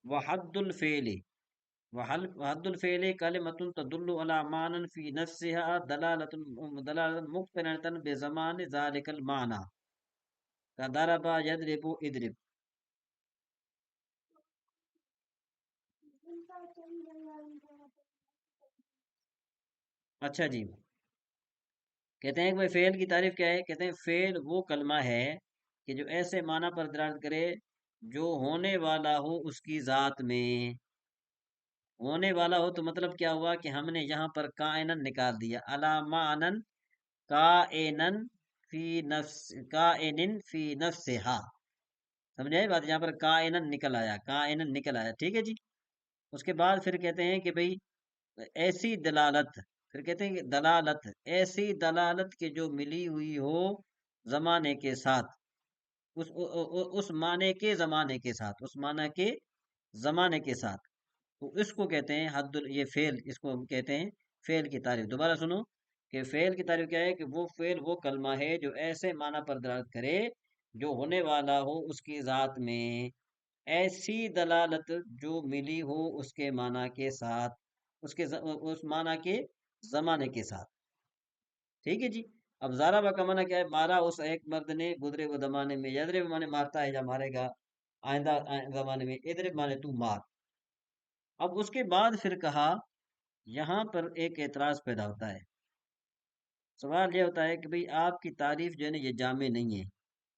وحد الفعل وحد الفعل کلمۃ تدل علی معنی فی نفسها دلالۃ مقترنۃ بزمان ذلك المعنى کضرب یضرب اضرب. اچھا جی، کہتے ہیں کہ بھائی فعل کی تعریف کیا ہے؟ کہتے ہیں فعل وہ کلمہ ہے کہ جو ایسے معنی پر دلالت کرے جو ہونے والا ہو اس کی ذات میں. ہونے والا ہو تو مطلب کیا ہوا کہ ہم نے یہاں پر کائنن نکال دیا، علامانن کائنن فی نفس کائنن فی نفسہا. سمجھے بات؟ یہاں پر کائنن نکل آیا، کائنن نکل آیا. ٹھیک ہے جی. اس کے بعد پھر کہتے ہیں کہ بھئی ایسی دلالت، پھر کہتے ہیں کہ دلالت ایسی دلالت کہ جو ملی ہوئی ہو زمانے کے ساتھ، اس معنی کے زمانے کے ساتھ، اس معنی کے زمانے کے ساتھ، تو اس کو کہتے ہیں یہ فعل، اس کو کہتے ہیں فعل کی تعریف. دوبارہ سنو کہ فعل کی تعریف کیا ہے کہ وہ فعل وہ کلمہ ہے جو ایسے معنی پر دلالت کرے جو ہونے والا ہو اس کی ذات میں، ایسی دلالت جو ملی ہو اس کے معنی کے ساتھ، اس معنی کے زمانے کے ساتھ. ٹھیک ہے جی. اب ضربہ کا معنی کیا ہے؟ مارا اس ایک مرد نے گزرے وہ زمانے میں، یضرب مانے مارتا ہے یا مارے گا آئندہ زمانے میں، اضرب مانے تو مار. اب اس کے بعد پھر کہا، یہاں پر ایک اعتراض پیدا ہوتا ہے. سوال یہ ہوتا ہے کہ بھئی آپ کی تعریف جو ہے نا یہ جامع نہیں ہے.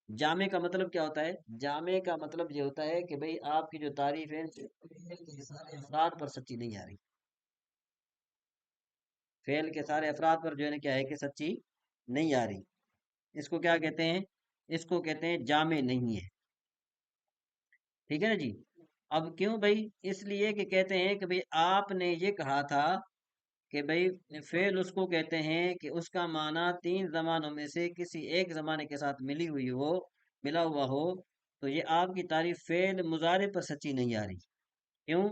جامع کا مطلب کیا ہوتا ہے؟ جامع کا مطلب یہ ہوتا ہے کہ بھئی آپ کی جو تعریف ہے سارے افراد پر سچی نہیں آ رہی. فعل کے سارے افراد پر جو ہے نا کیا ہے کہ سچی نہیں آ رہی. اس کو کیا کہتے ہیں؟ اس کو کہتے ہیں جامع نہیں ہے. ٹھیک ہے نا جی. اب کیوں بھائی؟ اس لیے کہ کہتے ہیں کہ بھئی آپ نے یہ کہا تھا کہ بھئی فعل اس کو کہتے ہیں کہ اس کا معنی تین زمانوں میں سے کسی ایک زمانے کے ساتھ ملا ہوا ہو. تو یہ آپ کی تعریف فعل مضارع پر سچی نہیں آ رہی. کیوں؟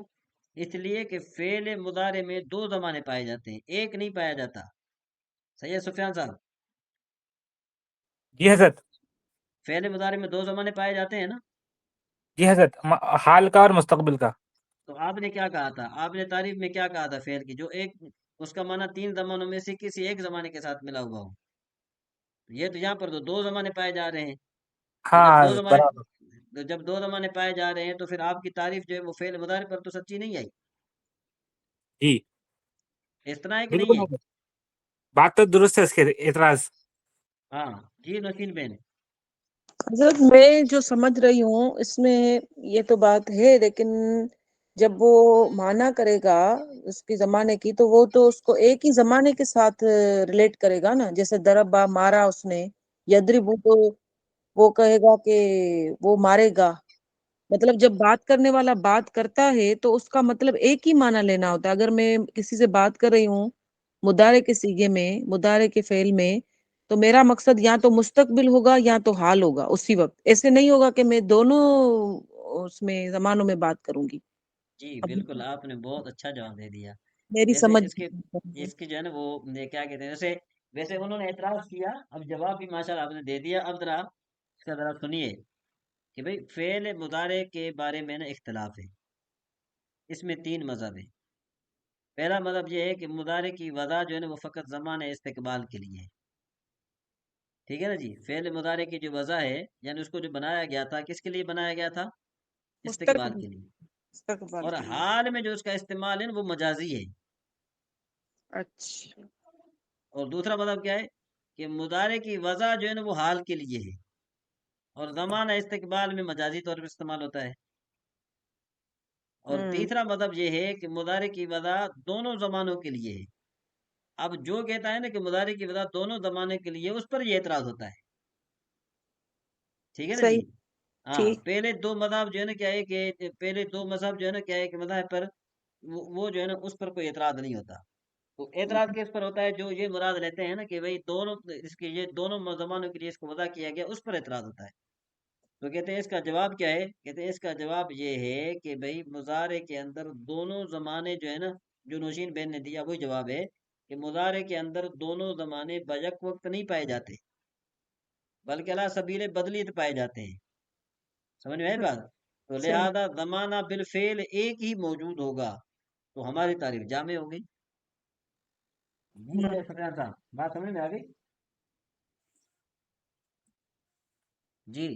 اس لیے کہ فعل مضارع میں دو زمانے پائے جاتے ہیں، ایک نہیں پایا جاتا. صحیح ہے سفیان صاحب؟ جی حضرت. فعل مضارع میں دو زمانے پائے جاتے ہیں نا. جی حضرت، حال کا اور مستقبل کا. تو آپ نے کیا کہا تھا؟ آپ نے تعریف میں کیا کہا تھا؟ فعل کی جو ایک اس کا معنی تین زمانوں میں سے کسی ایک زمانے کے ساتھ ملا ہوا ہو. یہ تو یہاں پر تو دو زمانے پائے جا رہے ہیں. تو ہاں جب دو حضرت، زمانے برابر. جب دو زمانے پائے جا رہے ہیں تو پھر آپ کی تعریف جو ہے وہ فعل مضارع پر تو سچی نہیں آئی. جی اس طرح ہے کہ نہیں بالکل ہے؟ حضرت، بات تو درست ہے. اس کے اعتراض. ہاں جی نوشین بہن. حضرت میں جو سمجھ رہی ہوں اس میں یہ تو بات ہے، لیکن جب وہ معنی کرے گا اس کی زمانے کی تو وہ تو اس کو ایک ہی زمانے کے ساتھ ریلیٹ کرے گا نا. جیسے دربا مارا اس نے، یدربو تو وہ کہے گا کہ وہ مارے گا. مطلب جب بات کرنے والا بات کرتا ہے تو اس کا مطلب ایک ہی معنی لینا ہوتا ہے. اگر میں کسی سے بات کر رہی ہوں مضارع کے صیغے میں، مضارع کے فعل میں، تو میرا مقصد یا تو مستقبل ہوگا یا تو حال ہوگا اسی وقت. ایسے نہیں ہوگا کہ میں دونوں اس میں زمانوں میں بات کروں گی. جی اب بالکل، آپ نے بہت اچھا جواب دے دیا. میری ویسے سمجھ اس کی جو ہے نا وہ کیا کہتے ہیں، ویسے انہوں نے اعتراض کیا، اب جواب بھی ماشاءاللہ آپ نے دے دیا. اب ذرا اس کا ذرا سنیے کہ بھئی فعل مضارع کے بارے میں نا اختلاف ہے. اس میں تین مذہب ہیں. پہلا مذہب یہ ہے کہ مضارع کی وضع جو ہے نا وہ فقط زمان استقبال کے لیے ہے. ٹھیک ہے نا جی. فعل مضارع کی جو وضع ہے یعنی اس کو جو بنایا گیا تھا کس کے لیے بنایا گیا تھا؟ استقبال مستقبل کے لیے. مستقبل اور کے لیے. حال میں جو اس کا استعمال ہے وہ مجازی ہے. اچھا. اور دوسرا مطلب کیا ہے کہ مضارع کی وضع جو ہے نا وہ حال کے لیے ہے اور زمانہ استقبال میں مجازی طور پر استعمال ہوتا ہے. اور تیسرا مطلب یہ ہے کہ مضارع کی وضع دونوں زمانوں کے لیے ہے. اب جو کہتا ہے نا کہ مضارع کی وضع دونوں زمانے کے لیے، اس پر یہ اعتراض ہوتا ہے. ٹھیک ہے نا جی. صحیح. ہاں ٹھیک. پہلے دو مذہب جو ہے نا کیا ہے کہ پہلے دو مذہب جو ہے نا کیا ہے کہ مذہب پر وہ جو ہے نا اس پر کوئی اعتراض نہیں ہوتا. تو اعتراض کس پر ہوتا ہے؟ جو یہ مراد لیتے ہیں نا کہ بھئی دونوں اس کے یہ دونوں زمانوں کے لیے اس کو وضع کیا گیا، اس پر اعتراض ہوتا ہے. تو کہتے ہیں اس کا جواب کیا ہے؟ کہتے ہیں اس کا جواب یہ ہے کہ بھئی مضارع کے اندر دونوں زمانے جو ہے نا، جو نوشین بہن نے دیا وہی جواب ہے کہ مضارع کے اندر دونوں زمانے بیک وقت نہیں پائے جاتے بلکہ علی سبیل بدلیت پائے جاتے ہیں. سمجھ میں آئی بات؟ تو صحیح. لہذا زمانہ بالفعل ایک ہی موجود ہوگا تو ہماری تعریف جامع ہو گئی. جی سفیان صاحب بات سمجھ میں آ گئی؟ جی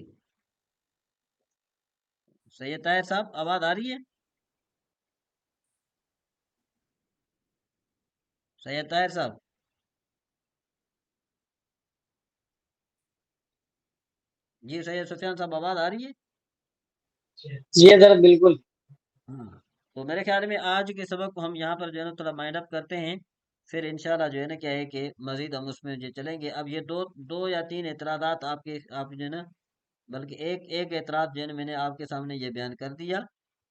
سید طاہر صاحب آواز آ رہی ہے؟ سید طاہر صاحب جی سید سفیان صاحب آواز آ رہی ہے؟ جی حضرت بالکل. ہاں تو میرے خیال میں آج کے سبق کو ہم یہاں پر جو ہے نا تھوڑا مائنڈ اپ کرتے ہیں، پھر انشاءاللہ جو ہے نا کیا ہے کہ مزید ہم اس میں جو چلیں گے. اب یہ دو یا تین اعتراضات آپ جو ہے نا، بلکہ ایک اعتراض جو ہے نا میں نے آپ کے سامنے یہ بیان کر دیا.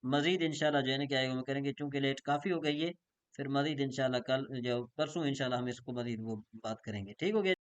مزید انشاءاللہ جو ہے نا کیا ہے ہم کریں گے، چونکہ لیٹ کافی ہو گئی ہے. پھر مزید انشاءاللہ کل جو پرسوں انشاءاللہ ہم اس کو مزید وہ بات کریں گے. ٹھیک ہو گیا؟